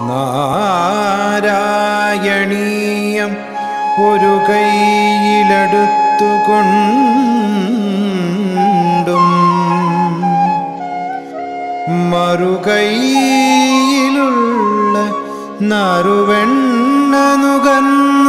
നാരായണീയം ഒരു കൈയിലെടുത്തുകൊണ്ടും മറുകൈയിലുള്ള നറുവെണ്ണ നുകർന്നുകൊണ്ടും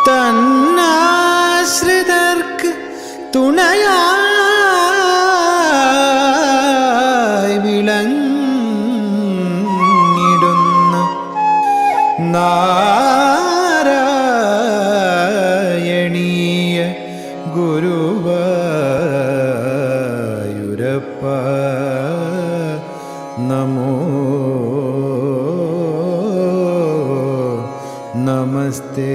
തന്നാശ്രിതർക്ക് തുണയായി വിളങ്ങിടുന്ന നാരായണീയ ഗുരുവായൂരപ്പ നമോ നമസ്തേ.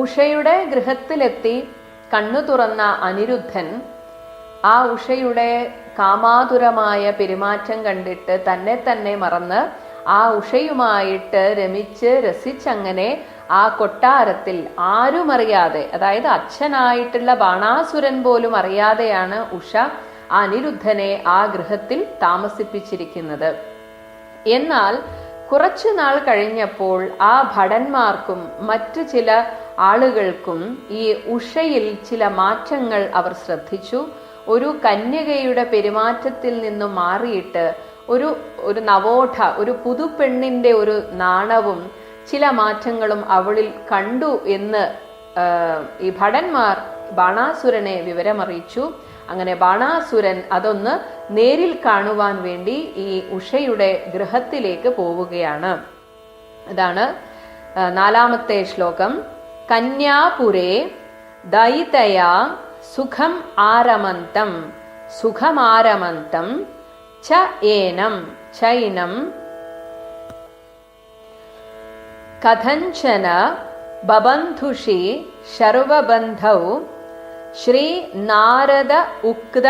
ഉഷയുടെ ഗൃഹത്തിലെത്തി കണ്ണു തുറന്ന അനിരുദ്ധൻ ആ ഉഷയുടെ കാമാതുരമായ പെരുമാറ്റം കണ്ടിട്ട് തന്നെ തന്നെ മറന്ന് ആ ഉഷയുമായിട്ട് രമിച്ച് രസിച്ചങ്ങനെ ആ കൊട്ടാരത്തിൽ ആരും അറിയാതെ, അതായത് അച്ഛനായിട്ടുള്ള ബാണാസുരൻ പോലും അറിയാതെയാണ് ഉഷ ആ അനിരുദ്ധനെ ആ ഗൃഹത്തിൽ താമസിപ്പിച്ചിരിക്കുന്നത്. എന്നാൽ കുറച്ചു നാൾ കഴിഞ്ഞപ്പോൾ ആ ഭടന്മാർക്കും മറ്റു ചില ആളുകൾക്കും ഈ ഉഷയിൽ ചില മാറ്റങ്ങൾ അവർ ശ്രദ്ധിച്ചു. ഒരു കന്യകയുടെ പെരുമാറ്റത്തിൽ നിന്നും മാറിയിട്ട് ഒരു നവോഢ, ഒരു പുതുപെണ്ണിന്റെ ഒരു നാണവും ചില മാറ്റങ്ങളും അവളിൽ കണ്ടു എന്ന് ഈ ഭടന്മാർ ബാണാസുരനെ വിവരമറിയിച്ചു. അങ്ങനെ ബാണാസുരൻ അതൊന്ന് നേരിൽ കാണുവാൻ വേണ്ടി ഈ ഉഷയുടെ ഗൃഹത്തിലേക്ക് പോവുകയാണ്. അതാണ് 4-ാമത്തെ ശ്ലോകം. കന്യാപുരേ ദയിതയാ സുഖം ആരമന്തം സുഖമാരമന്തം ച ഏനം ചൈനം കഥഞ്ചന ബബന്ധുഷി ശർവബന്ധൗ ശ്രീ നാരദ ഉക്ത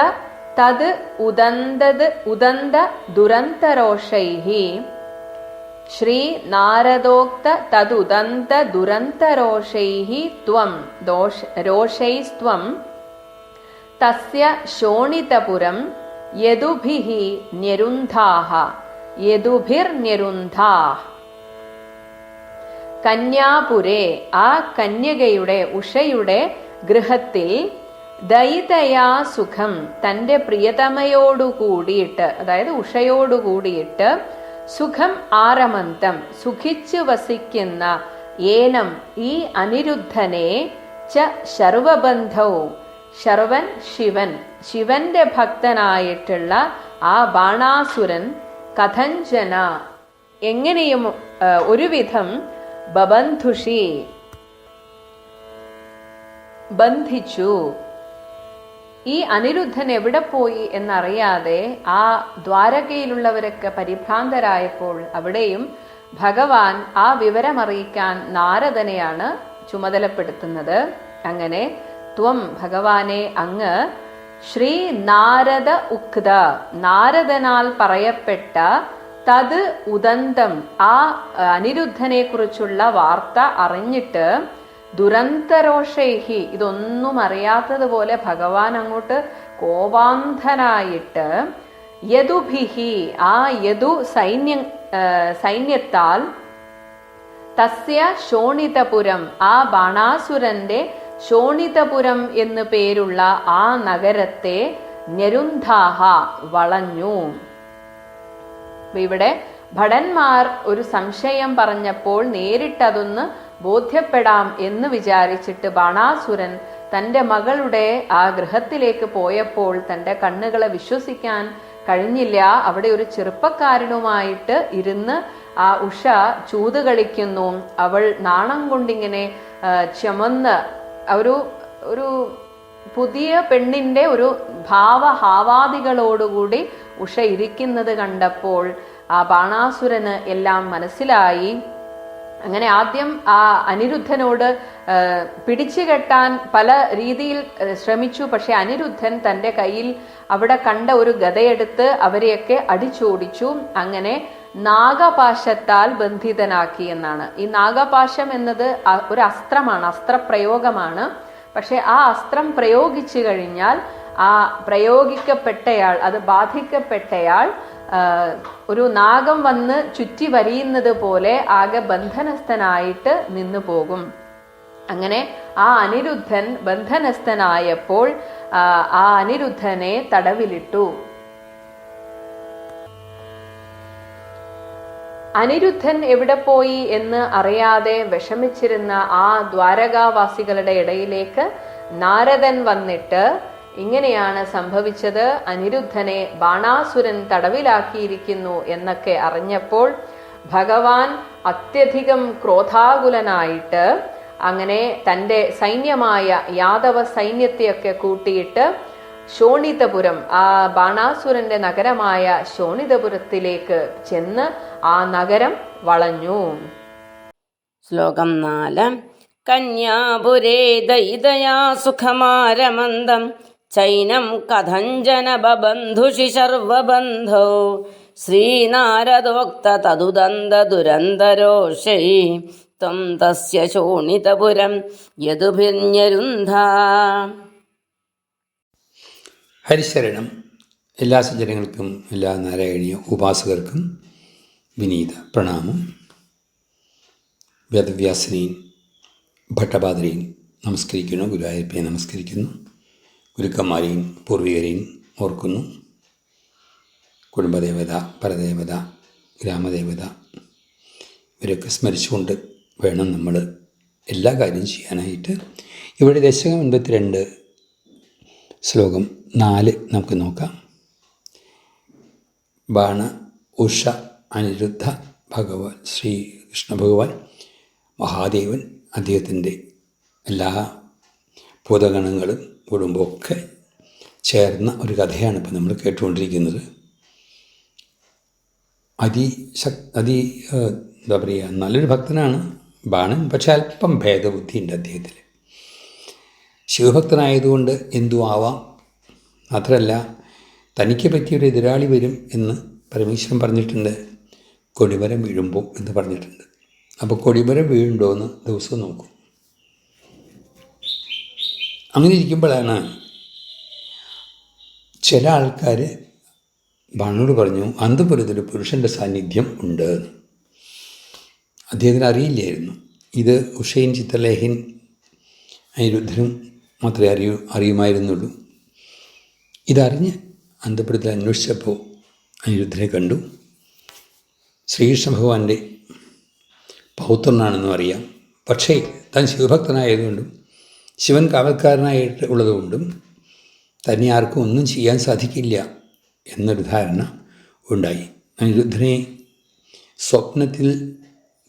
തത് ഉദന്ത ദുരന്തരോഷൈഹി ശ്രീ നാരദോക്ത തദുദന്ത ദുരന്തരോഷൈഹി ത്വം രോഷൈസ്ത്വം തസ്യ ശോണിതപുരം യദുഭിഃ ന്യരുന്ധാഃ യദുഭിർന്യരുന്ധാഃ. കന്യാപുരേ, ആ കന്യകയുടെ ഉഷയുടെ ഗൃഹത്തിൽ ദയിതയാ സുഖം, തന്റെ പ്രിയതമയോടു കൂടിയിട്ട്, അതായത് ഉഷയോടു കൂടിയിട്ട് സുഖം ആരമന്തം സുഖിച്ചു വസിക്കുന്ന ഏനം ഈ അനിരുദ്ധനെ ച ശർവബന്ധവും, ശർവൻ ശിവൻ, ശിവന്റെ ഭക്തനായിട്ടുള്ള ആ ബാണാസുരൻ കഥഞ്ചന എങ്ങനെയും ഒരുവിധം ബബന്ധുഷി ബന്ധിച്ചു. ഈ അനിരുദ്ധൻ എവിടെ പോയി എന്നറിയാതെ ആ ദ്വാരകയിലുള്ളവരൊക്കെ പരിഭ്രാന്തരായപ്പോൾ അവിടെയും ഭഗവാൻ ആ വിവരമറിയിക്കാൻ നാരദനെയാണ് ചുമതലപ്പെടുത്തുന്നത്. അങ്ങനെ ത്വം ഭഗവാനെ അങ്ങ് ശ്രീ നാരദ ഉക്ത, നാരദനാൽ പറയപ്പെട്ട തത് ഉദന്തം, ആ അനിരുദ്ധനെ കുറിച്ചുള്ള വാർത്ത അറിഞ്ഞിട്ട് ദുരന്തരോഷൈഹി, ഇതൊന്നും അറിയാത്തതുപോലെ ഭഗവാൻ അങ്ങോട്ട് കോപാന്ധനായിട്ട് യദുഭിഹി, ആ യദു സൈന്യത്താൽ തസ്യ ശോണിതപുരം, ആ ബാണാസുരന്റെ ശോണിതപുരം എന്നു പേരുള്ള ആ നഗരത്തെ ന്യരുന്ധാഹ വളഞ്ഞു. ഇവിടെ ഭടന്മാർ ഒരു സംശയം പറഞ്ഞപ്പോൾ നേരിട്ടതൊന്ന് ബോധ്യപ്പെടാം എന്ന് വിചാരിച്ചിട്ട് ബാണാസുരൻ തന്റെ മകളുടെ ആ ഗൃഹത്തിലേക്ക് പോയപ്പോൾ തന്റെ കണ്ണുകളെ വിശ്വസിക്കാൻ കഴിഞ്ഞില്ല. അവിടെ ഒരു ചെറുപ്പക്കാരനുമായിട്ട് ഇരുന്ന് ആ ഉഷ ചൂത് കളിക്കുന്നു. അവൾ നാണം കൊണ്ടിങ്ങനെ ചുമന്ന് ഒരു പുതിയ പെണ്ണിന്റെ ഒരു ഭാവഹാവാദികളോടുകൂടി ഉഷ ഇരിക്കുന്നത് കണ്ടപ്പോൾ ആ ബാണാസുരന് എല്ലാം മനസ്സിലായി. അങ്ങനെ ആദ്യം ആ അനിരുദ്ധനോട് പിടിച്ചു കെട്ടാൻ പല രീതിയിൽ ശ്രമിച്ചു. പക്ഷെ അനിരുദ്ധൻ തൻ്റെ കയ്യിൽ അവിടെ കണ്ട ഒരു ഗദയെടുത്ത് അവരെയൊക്കെ അടിച്ചോടിച്ചു. അങ്ങനെ നാഗപാശത്താൽ ബന്ധിതനാക്കി എന്നാണ്. ഈ നാഗപാശം എന്നത് ഒരു അസ്ത്രമാണ്, അസ്ത്രപ്രയോഗമാണ്. പക്ഷെ ആ അസ്ത്രം പ്രയോഗിച്ചു കഴിഞ്ഞാൽ ആ പ്രയോഗിക്കപ്പെട്ടയാൾ, അത് ബാധിക്കപ്പെട്ടയാൾ ഒരു നാഗം വന്ന് ചുറ്റി വരിയുന്നത് പോലെ ആകെ ബന്ധനസ്ഥനായിട്ട് നിന്നു പോകും. അങ്ങനെ ആ അനിരുദ്ധൻ ബന്ധനസ്ഥനായപ്പോൾ ആ അനിരുദ്ധനെ തടവിലിട്ടു. അനിരുദ്ധൻ എവിടെ പോയി എന്ന് അറിയാതെ വിഷമിച്ചിരുന്ന ആ ദ്വാരകാവാസികളുടെ ഇടയിലേക്ക് നാരദൻ വന്നിട്ട് ഇങ്ങനെയാണ് സംഭവിച്ചത്, അനിരുദ്ധനെ ബാണാസുരൻ തടവിലാക്കിയിരിക്കുന്നു എന്നൊക്കെ അറിഞ്ഞപ്പോൾ ഭഗവാൻ അത്യധികം ക്രോധാകുലനായിട്ട് അങ്ങനെ തൻ്റെ സൈന്യമായ യാദവ സൈന്യത്തെയൊക്കെ കൂട്ടിയിട്ട് ശോണിതപുരം, ആ ബാണാസുരന്റെ നഗരമായ ശോണിതപുരത്തിലേക്ക് ചെന്ന് ആ നഗരം വളഞ്ഞു. ശ്ലോകം 4. കന്യാപുരേ ദയിതയാ സുഖമാരമന്ദം ചൈനം കഥഞ്ജന ബബന്ധുഷി സർവബന്ധോ ശ്രീനാരദോക്ത തദുദന്ത ദുരന്തരോഷൈ ത്വം തസ്യ ശോണിതപുരം യദുഭിർഞ്ഞരുന്ധ. ഹരിശരണം. എല്ലാ സജ്ജനങ്ങൾക്കും, എല്ലാ നാരായണീയ ഉപാസകർക്കും വിനീത പ്രണാമം. വേദവ്യാസനെയും ഭട്ടപാദരെയും നമസ്കരിക്കുന്നു, ഗുരുവായൂരപ്പനെ നമസ്കരിക്കുന്നു, ഗുരുക്കന്മാരെയും പൂർവികരെയും ഓർക്കുന്നു. കുടുംബദേവത, പരദേവത, ഗ്രാമദേവത ഇവരൊക്കെ സ്മരിച്ചുകൊണ്ട് വേണം നമ്മൾ എല്ലാ കാര്യവും ചെയ്യാനായിട്ട്. ഇവിടെ ദശകം 82 ശ്ലോകം 4 നമുക്ക് നോക്കാം. ബാണ ഉഷ അനിരുദ്ധ ഭഗവാൻ ശ്രീകൃഷ്ണ ഭഗവാൻ മഹാദേവൻ അദ്ദേഹത്തിൻ്റെ എല്ലാ ഭൂതഗണങ്ങളും കുടുംബമൊക്കെ ചേർന്ന ഒരു കഥയാണ് ഇപ്പോൾ നമ്മൾ കേട്ടുകൊണ്ടിരിക്കുന്നത്. എന്താ പറയുക, നല്ലൊരു ഭക്തനാണ് ബാണൻ. പക്ഷെ അല്പം ഭേദബുദ്ധിയുണ്ട് അദ്ദേഹത്തിൽ. ശിവഭക്തനായതുകൊണ്ട് എന്തു ആവാം. മാത്രമല്ല, തനിക്ക് പറ്റിയൊരു എതിരാളി വരും എന്ന് പരമേശ്വരൻ പറഞ്ഞിട്ടുണ്ട്. കൊടിമരം വീഴുമ്പോൾ എന്ന് പറഞ്ഞിട്ടുണ്ട്. അപ്പോൾ കൊടിമരം വീഴുണ്ടോ എന്ന് ദിവസവും നോക്കും. അങ്ങനെ ഇരിക്കുമ്പോഴാണ് ചില ആൾക്കാർ ബാണനോട് പറഞ്ഞു, അന്തപുരത്തിൽ പുരുഷൻ്റെ സാന്നിധ്യം ഉണ്ട്. അദ്ദേഹത്തിന് അറിയില്ലായിരുന്നു. ഇത് ഉഷയും ചിത്രലേഖൻ അനിരുദ്ധനും മാത്രമേ അറിയുമായിരുന്നുള്ളൂ. ഇതറിഞ്ഞ് അന്തപുരത്തിൽ അന്വേഷിച്ചപ്പോൾ അനിരുദ്ധനെ കണ്ടു. ശ്രീകൃഷ്ണ ഭഗവാന്റെ പൗത്രനാണെന്നും അറിയാം. പക്ഷേ താൻ ശിവഭക്തനായതുകൊണ്ടും ശിവൻ കാവൽക്കാരനായിട്ട് ഉള്ളതുകൊണ്ടും തന്നെ ആർക്കും ഒന്നും ചെയ്യാൻ സാധിക്കില്ല എന്നൊരു ധാരണ ഉണ്ടായി. അനിരുദ്ധനെ സ്വപ്നത്തിൽ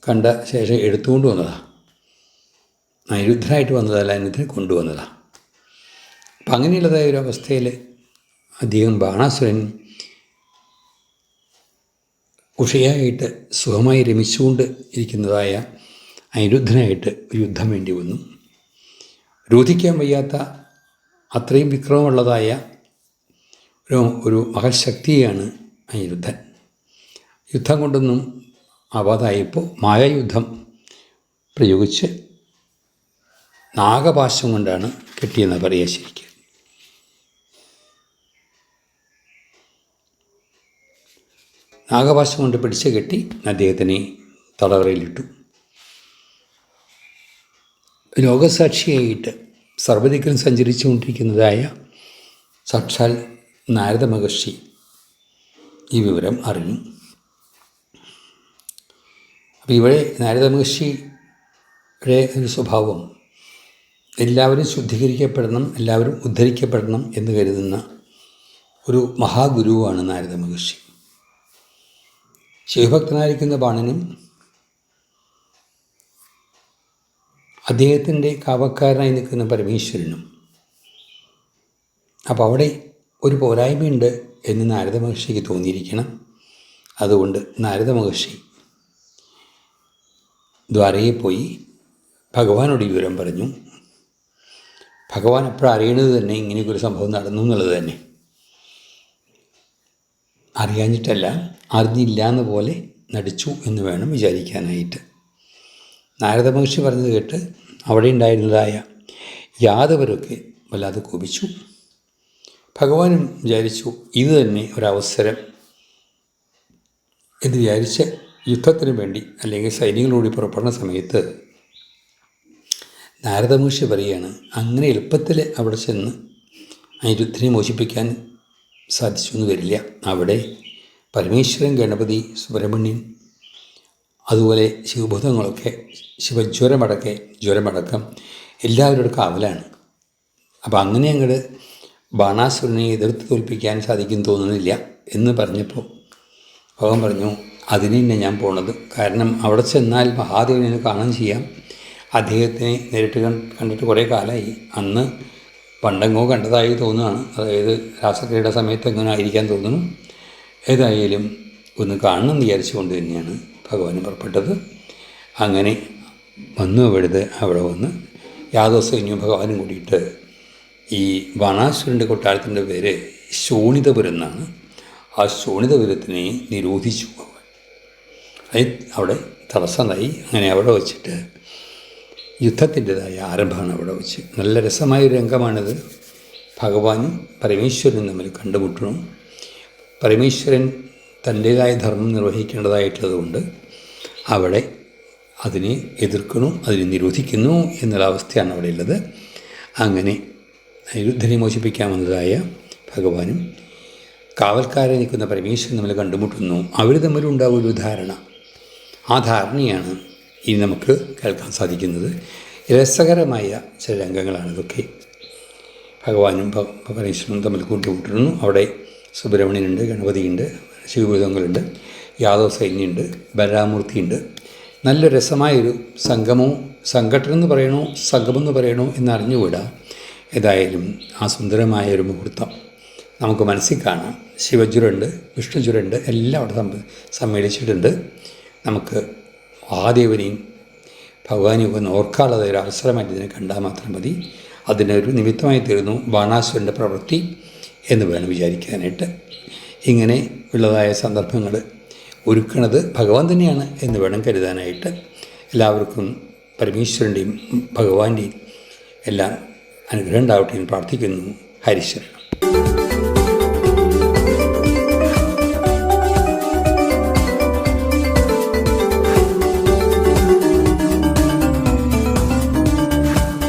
കണ്ട ശേഷം എടുത്തുകൊണ്ട് വന്നതാണ്. അനിരുദ്ധനായിട്ട് വന്നതല്ല, അനിരുദ്ധനെ കൊണ്ടുവന്നതാണ്. അപ്പം അങ്ങനെയുള്ളതായ ഒരു അവസ്ഥയിൽ അദ്ദേഹം ബാണാസുരൻ ഉഷയായിട്ട് സുഖമായി രമിച്ചുകൊണ്ട് ഇരിക്കുന്നതായ അനിരുദ്ധനായിട്ട് ഒരു യുദ്ധം വേണ്ടി വന്നു. രോധിക്കാൻ വയ്യാത്ത അത്രയും വിക്രമമുള്ളതായ ഒരു മഹശക്തിയാണ് അനിരുദ്ധൻ. യുദ്ധം കൊണ്ടൊന്നും ആവാതായപ്പോൾ മായായുദ്ധം പ്രയോഗിച്ച് നാഗപാശം കൊണ്ടാണ് കെട്ടിയെന്ന് പറയുക. ശരിക്കും നാഗപാശം കൊണ്ട് പിടിച്ച് കെട്ടി അദ്ദേഹത്തിനെ തടവറയിലിട്ടു. ലോകസാക്ഷിയായിട്ട് സർവ്വദിക്കിലും സഞ്ചരിച്ചു കൊണ്ടിരിക്കുന്നതായ സാക്ഷാൽ നാരദ മഹർഷി ഈ വിവരം അറിഞ്ഞു. അപ്പോൾ ഇവിടെ നാരദ മഹർഷിയുടെ ഒരു സ്വഭാവം എല്ലാവരും ശുദ്ധീകരിക്കപ്പെടണം, എല്ലാവരും ഉദ്ധരിക്കപ്പെടണം എന്ന് കരുതുന്ന ഒരു മഹാഗുരുവാണ് നാരദ മഹർഷി. ശിവഭക്തനായിരിക്കുന്ന ബാണനും അദ്ദേഹത്തിൻ്റെ കാവക്കാരനായി നിൽക്കുന്ന പരമേശ്വരനും. അപ്പോൾ അവിടെ ഒരു പോരായ്മയുണ്ട് എന്ന് നാരദ മഹർഷിക്ക് തോന്നിയിരിക്കണം. അതുകൊണ്ട് നാരദ മഹർഷി ദ്വാരകയിൽ പോയി ഭഗവാനോട് ഈ വിവരം പറഞ്ഞു. ഭഗവാൻ എപ്പോഴും അറിയണത് തന്നെ ഇങ്ങനെയൊക്കെ ഒരു സംഭവം നടന്നു എന്നുള്ളത് തന്നെ. അറിയാഞ്ഞിട്ടല്ല, അറിഞ്ഞില്ല എന്ന പോലെ നടിച്ചു എന്ന് വേണം വിചാരിക്കാനായിട്ട്. നാരദ മഹർഷി പറഞ്ഞത് കേട്ട് അവിടെ ഉണ്ടായിരുന്നതായ യാദവരൊക്കെ വല്ലാതെ കോപിച്ചു. ഭഗവാനും വിചാരിച്ചു ഇത് തന്നെ ഒരവസരം എന്ന് വിചാരിച്ച് യുദ്ധത്തിന് വേണ്ടി അല്ലെങ്കിൽ സൈനികളോട് പുറപ്പെടുന്ന സമയത്ത് നാരദ മഹർഷി പറയുകയാണ്, അങ്ങനെ എളുപ്പത്തിൽ അവിടെ ചെന്ന് അനിരുദ്ധനെ മോചിപ്പിക്കാൻ സാധിച്ചു എന്ന് വരില്ല. അവിടെ പരമേശ്വരൻ, ഗണപതി, സുബ്രഹ്മണ്യൻ, അതുപോലെ ശിവഭൂതങ്ങളൊക്കെ, ജ്വരമടക്കം എല്ലാവരുടെ കാവലാണ്. അപ്പം അങ്ങനെ അങ്ങോട്ട് ബാണാസുരനെ എതിർത്ത് തോൽപ്പിക്കാൻ സാധിക്കും തോന്നുന്നില്ല എന്ന് പറഞ്ഞപ്പോൾ ഭഗവാൻ പറഞ്ഞു, അതിന് തന്നെ ഞാൻ പോണത്. കാരണം അവിടെ ചെന്നാൽ മഹാദേവനെ കാണാൻ ചെയ്യാം. അദ്ദേഹത്തിനെ നേരിട്ട് കണ്ടിട്ട് കുറേ കാലമായി. അന്ന് പണ്ടെങ്ങോ കണ്ടതായി തോന്നുകയാണ്. അതായത് രാസക്രീഡ സമയത്ത് എങ്ങനെ ആയിരിക്കാൻ തോന്നുന്നു. ഏതായാലും ഒന്ന് കാണണം എന്ന് വിചാരിച്ചുകൊണ്ട് തന്നെയാണ് ഭഗവാൻ പുറപ്പെട്ടത്. അങ്ങനെ വന്നു അവിടെ വന്ന് യാദവ സൈന്യവും ഭഗവാനും കൂടിയിട്ട് ഈ ബാണാസുരൻ്റെ കൊട്ടാരത്തിൻ്റെ പേര് ശോണിതപുരം എന്നാണ്. ആ ശോണിതപുരത്തിനെ നിരോധിച്ചു. അവിടെ തടസ്സമായി. അങ്ങനെ അവിടെ വച്ചിട്ട് യുദ്ധത്തിൻ്റെതായ ആരംഭമാണ് അവിടെ വെച്ച്. നല്ല രസമായൊരു രംഗമാണിത്. ഭഗവാനും പരമേശ്വരനും തമ്മിൽ കണ്ടുമുട്ടണം. പരമേശ്വരൻ തൻ്റേതായ ധർമ്മം നിർവഹിക്കേണ്ടതായിട്ടുള്ളതുകൊണ്ട് അവിടെ അതിനെ എതിർക്കുന്നു, അതിനെ നിരോധിക്കുന്നു എന്നുള്ള അവസ്ഥയാണ് അവിടെ ഉള്ളത്. അങ്ങനെ അനിരുദ്ധനെ മോചിപ്പിക്കാമെന്നതായ ഭഗവാനും കാവൽക്കാരെ നിൽക്കുന്ന പരമേശ്വരൻ തമ്മിൽ കണ്ടുമുട്ടുന്നു. അവർ തമ്മിലുണ്ടാകും ഒരു ധാരണ. ആ ധാരണയാണ് ഇനി നമുക്ക് കേൾക്കാൻ സാധിക്കുന്നത്. രസകരമായ ചില രംഗങ്ങളാണിതൊക്കെ. ഭഗവാനും പരമേശ്വരനും തമ്മിൽ കൂട്ടിമുട്ടുന്നു. അവിടെ സുബ്രഹ്മണ്യനുണ്ട്, ഗണപതിയുണ്ട്, ശിവഭൂതങ്ങളുണ്ട്, യാദവ സൈന്യമുണ്ട്, ബലരാമൂർത്തിയുണ്ട്. നല്ല രസമായൊരു സംഘട്ടനെന്ന് പറയണോ സംഗമെന്ന് പറയണോ എന്നറിഞ്ഞുകൂടാ. ഏതായാലും ആ സുന്ദരമായൊരു മുഹൂർത്തം നമുക്ക് മനസ്സിൽ കാണാം. ശിവജ്വരമുണ്ട്, വിഷ്ണുജ്വരമുണ്ട്, എല്ലാം അവിടെ സമ്മേളിച്ചിട്ടുണ്ട്. നമുക്ക് മഹാദേവനെയും ഭഗവാനെയും ഒന്ന് ഓർക്കാനുള്ളത് ഒരു അവസരമായിട്ട് ഇതിനെ കണ്ടാൽ മാത്രം മതി. അതിനൊരു നിമിത്തമായി തീർന്നു ബാണാസുരൻ്റെ പ്രവൃത്തി എന്ന് വേണം വിചാരിക്കാനായിട്ട്. ഇങ്ങനെ ഉള്ളതായ സന്ദർഭങ്ങൾ ഒരുക്കുന്നത് ഭഗവാൻ തന്നെയാണ് എന്ന് വേണം കരുതാനായിട്ട്. എല്ലാവർക്കും പരമേശ്വരൻ്റെയും ഭഗവാന്റെയും എല്ലാം അനുഗ്രഹം ഉണ്ടാവട്ടെ എന്ന് പ്രാർത്ഥിക്കുന്നു. ഹരിശരണം.